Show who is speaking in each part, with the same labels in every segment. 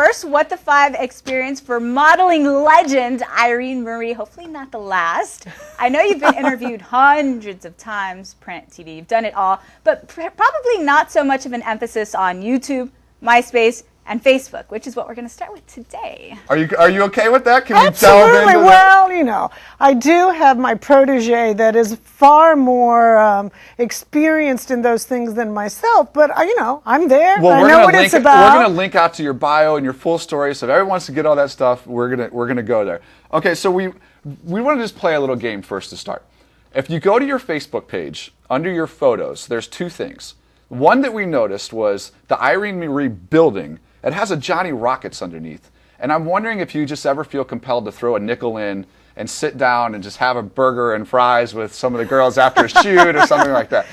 Speaker 1: first What the Five experience for modeling legend Irene Marie. Hopefully not the last. I know you've been interviewed hundreds of times, print, TV, you've done it all, but probably not so much of an emphasis on YouTube, MySpace, and Facebook, which is what we're going to start with today.
Speaker 2: Are you okay with that? Can
Speaker 3: Absolutely.
Speaker 2: we delve into
Speaker 3: Well, you know, I do have my protege that is far more experienced in those things than myself, but you know, I'm there.
Speaker 2: Well,
Speaker 3: I know what it's about.
Speaker 2: We're going to link out to your bio and your full story, so if everyone wants to get all that stuff, we're going to go there. Okay, so we want to just play a little game first to start. If you go to your Facebook page, under your photos, there's two things. One that we noticed was the Irene Marie building. It has a Johnny Rockets underneath. And I'm wondering if you just ever feel compelled to throw a nickel in and sit down and just have a burger and fries with some of the girls after a shoot or something like that.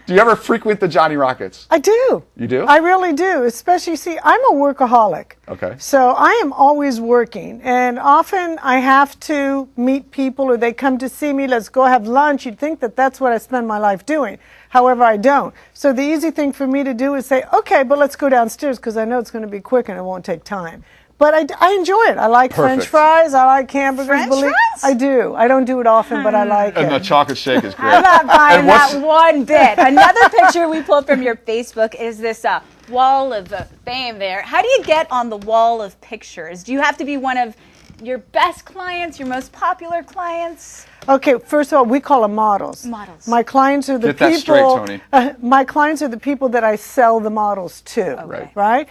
Speaker 2: Do you ever frequent the Johnny Rockets?
Speaker 3: I do.
Speaker 2: You do?
Speaker 3: I really do. Especially, see, I'm a workaholic.
Speaker 2: Okay.
Speaker 3: So I am always working. And often I have to meet people or they come to see me, let's go have lunch. You'd think that that's what I spend my life doing. However, I don't. So the easy thing for me to do is say, okay, but let's go downstairs because I know it's going to be quick and it won't take time. But I enjoy it. I like
Speaker 2: Perfect.
Speaker 3: French fries. I like hamburgers.
Speaker 1: French fries?
Speaker 3: I do. I don't do it often, but I like
Speaker 2: And
Speaker 3: it.
Speaker 2: the chocolate shake is great.
Speaker 1: I'm not buying that one bit. Another picture we pulled from your Facebook is this wall of fame there. How do you get on the wall of pictures? Do you have to be one of your best clients, your most popular clients?
Speaker 3: Okay, first of all, we call them models.
Speaker 1: Models.
Speaker 3: My clients are the
Speaker 2: Get that
Speaker 3: people.
Speaker 2: straight, Tony.
Speaker 3: My clients are the people that I sell the models to.
Speaker 1: Okay.
Speaker 3: Right.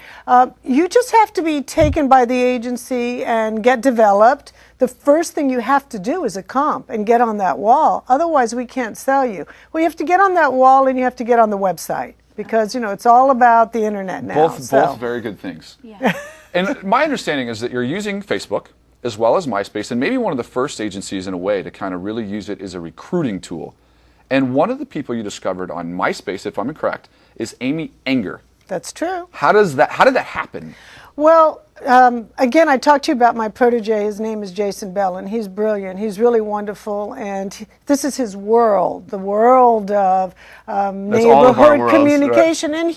Speaker 3: You just have to be taken by the agency and get developed. The first thing you have to do is a comp and get on that wall. Otherwise, we can't sell you. Well, you have to get on that wall and you have to get on the website because you know it's all about the internet now.
Speaker 2: Both very good things.
Speaker 1: Yeah.
Speaker 2: And my understanding is that you're using Facebook as well as MySpace, and maybe one of the first agencies in a way to kind of really use it as a recruiting tool. And one of the people you discovered on MySpace, if I'm correct, is Amy Enger.
Speaker 3: That's true.
Speaker 2: How did that happen?
Speaker 3: Well, again, I talked to you about my protege. His name is Jason Bell, and he's brilliant. He's really wonderful, and this is his world, the world of neighborhood communication. Right. And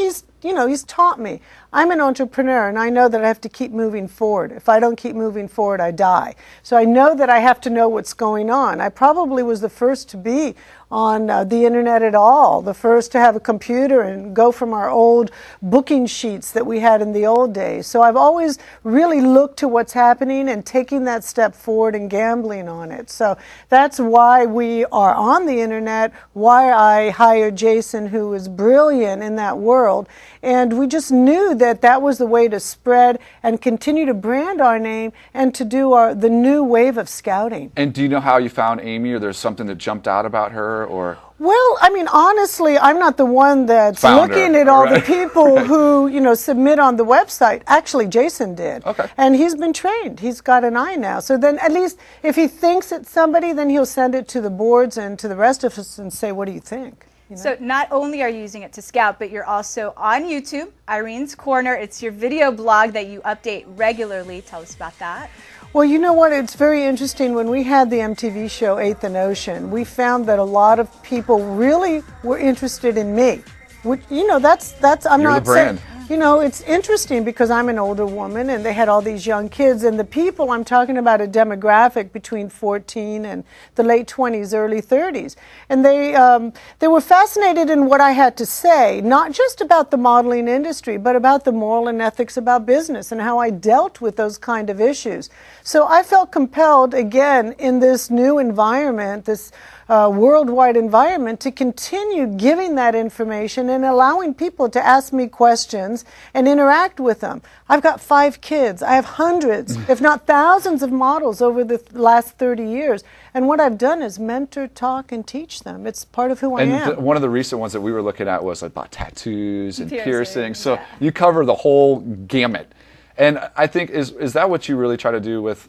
Speaker 3: he's taught me. I'm an entrepreneur, and I know that I have to keep moving forward. If I don't keep moving forward, I die. So I know that I have to know what's going on. I probably was the first to be on the internet at all, the first to have a computer and go from our old booking sheets that we had in the old days. So I've always really looked to what's happening and taking that step forward and gambling on it. So that's why we are on the internet, why I hired Jason, who is brilliant in that world. And we just knew that that was the way to spread and continue to brand our name and to do the new wave of scouting.
Speaker 2: And do you know how you found Amy, or there's something that jumped out about her, or?
Speaker 3: Well, I mean, honestly, I'm not the one that's looking at all the people who, submit on the website. Actually, Jason did.
Speaker 2: Okay.
Speaker 3: And he's been trained. He's got an eye now. So then at least if he thinks it's somebody, then he'll send it to the boards and to the rest of us and say, what do you think?
Speaker 1: So not only are you using it to scout, but you're also on YouTube, Irene's Corner. It's your video blog that you update regularly. Tell us about that.
Speaker 3: Well, you know what? It's very interesting. When we had the MTV show 8th and Ocean, we found that a lot of people really were interested in me. Which, that's I'm
Speaker 2: You're
Speaker 3: not
Speaker 2: the brand.
Speaker 3: saying. It's interesting because I'm an older woman and they had all these young kids, and the people, I'm talking about a demographic between 14 and the late 20s, early 30s. And they were fascinated in what I had to say, not just about the modeling industry, but about the moral and ethics about business and how I dealt with those kind of issues. So I felt compelled, again, in this new environment, this worldwide environment, to continue giving that information and allowing people to ask me questions and interact with them. I've got 5 kids. I have hundreds, if not thousands of models over the last 30 years. And what I've done is mentor, talk, and teach them. It's part of who I am.
Speaker 2: And one of the recent ones that we were looking at was about tattoos and piercings. So you cover the whole gamut. And I think, is that what you really try to do with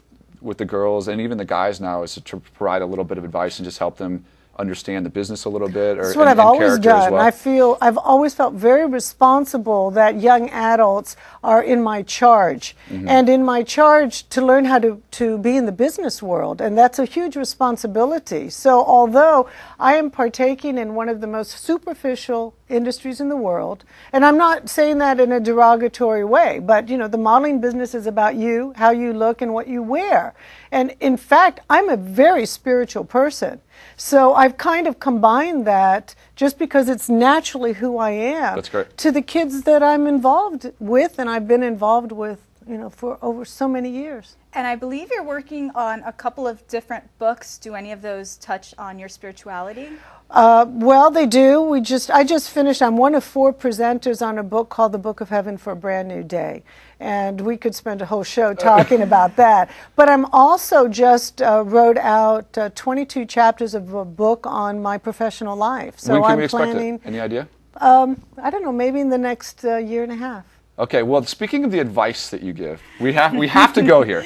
Speaker 2: the girls and even the guys now, is to provide a little bit of advice and just help them understand the business a little bit, or
Speaker 3: That's what I've
Speaker 2: and
Speaker 3: always
Speaker 2: character as
Speaker 3: done.
Speaker 2: well?
Speaker 3: I've always felt very responsible that young adults are in my charge, and in my charge to learn how to be in the business world, and that's a huge responsibility. So although I am partaking in one of the most superficial industries in the world, and I'm not saying that in a derogatory way, but you know, the modeling business is about you, how you look, and what you wear. And in fact, I'm a very spiritual person. So I've kind of combined that just because it's naturally who I am.
Speaker 2: That's great.
Speaker 3: To the kids that I'm involved with, and I've been involved with, you know, for over so many years.
Speaker 1: And I believe you're working on a couple of different books. Do any of those touch on your spirituality?
Speaker 3: Well, they do. I just finished. I'm one of 4 presenters on a book called The Book of Heaven for a Brand New Day. And we could spend a whole show talking about that. But I'm also just wrote out 22 chapters of a book on my professional life. So
Speaker 2: when can
Speaker 3: I'm
Speaker 2: we expect
Speaker 3: planning,
Speaker 2: it? Any idea?
Speaker 3: I don't know, maybe in the next year and a half.
Speaker 2: Okay, well, speaking of the advice that you give, we have to go here.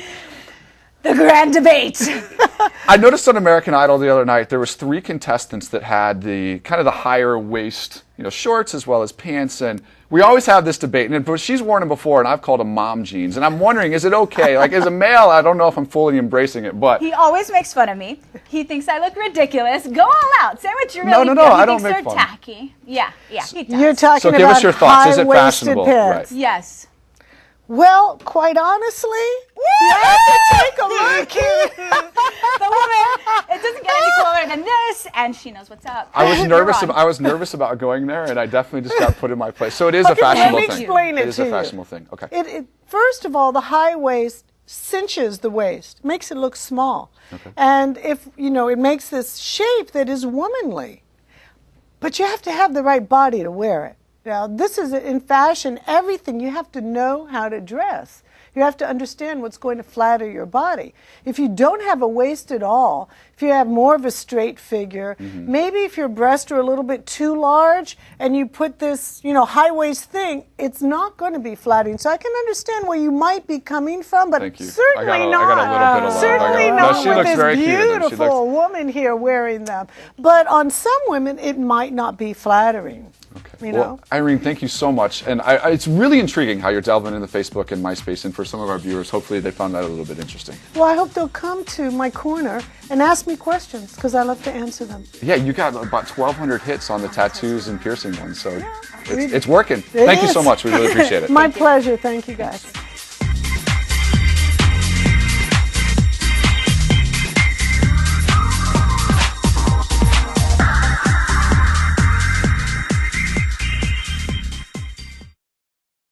Speaker 1: The grand debate.
Speaker 2: I noticed on American Idol the other night there was 3 contestants that had the kind of the higher waist, you know, shorts as well as pants, and we always have this debate. And she's worn them before, and I've called them mom jeans. And I'm wondering, is it okay? Like, as a male, I don't know if I'm fully embracing it, but
Speaker 1: He always makes fun of me. He thinks I look ridiculous. Go all out. Say what you really
Speaker 2: No,
Speaker 1: feel. He
Speaker 2: I don't
Speaker 1: thinks
Speaker 2: make
Speaker 1: they're
Speaker 2: fun.
Speaker 1: tacky. Yeah, he does.
Speaker 3: You're talking
Speaker 2: So
Speaker 3: about
Speaker 2: give us your thoughts. Is it
Speaker 3: high-waisted
Speaker 2: fashionable?
Speaker 3: pants.
Speaker 2: Right.
Speaker 1: Yes.
Speaker 3: Well, quite honestly, you have to take a look here.
Speaker 1: The woman, it doesn't get any cooler than this, and she knows what's up.
Speaker 2: I was
Speaker 1: You're
Speaker 2: nervous.
Speaker 1: on.
Speaker 2: I was nervous about going there, and I definitely just got put in my place. So it is a fashionable
Speaker 3: let me
Speaker 2: thing.
Speaker 3: explain it
Speaker 2: It is
Speaker 3: to
Speaker 2: a
Speaker 3: you.
Speaker 2: fashionable thing. Okay.
Speaker 3: First of all, the high waist cinches the waist, makes it look small. And if, you know, it makes this shape that is womanly. But you have to have the right body to wear it. Now, this is in fashion, everything. You have to know how to dress. You have to understand what's going to flatter your body. If you don't have a waist at all, if you have more of a straight figure, maybe if your breasts are a little bit too large and you put this, you know, high waist thing, it's not going to be flattering. So I can understand where you might be coming from, but
Speaker 2: Thank you.
Speaker 3: certainly
Speaker 2: I got a
Speaker 3: not.
Speaker 2: little bit of love.
Speaker 3: Certainly
Speaker 2: No,
Speaker 3: not
Speaker 2: she
Speaker 3: with
Speaker 2: looks
Speaker 3: this
Speaker 2: very cute in them. She
Speaker 3: beautiful woman here wearing them. But on some women, it might not be flattering.
Speaker 2: Okay.
Speaker 3: You
Speaker 2: Well,
Speaker 3: know?
Speaker 2: Irene, thank you so much. And it's really intriguing how you're delving into Facebook and MySpace. And for some of our viewers, hopefully they found that a little bit interesting.
Speaker 3: Well, I hope they'll come to my corner and ask me questions because I love to answer them.
Speaker 2: Yeah, you got about 1,200 hits on the tattoos and piercing one. So it's working.
Speaker 3: It
Speaker 2: Thank you
Speaker 3: is.
Speaker 2: so much. We really appreciate it.
Speaker 3: My pleasure. Thank you, guys.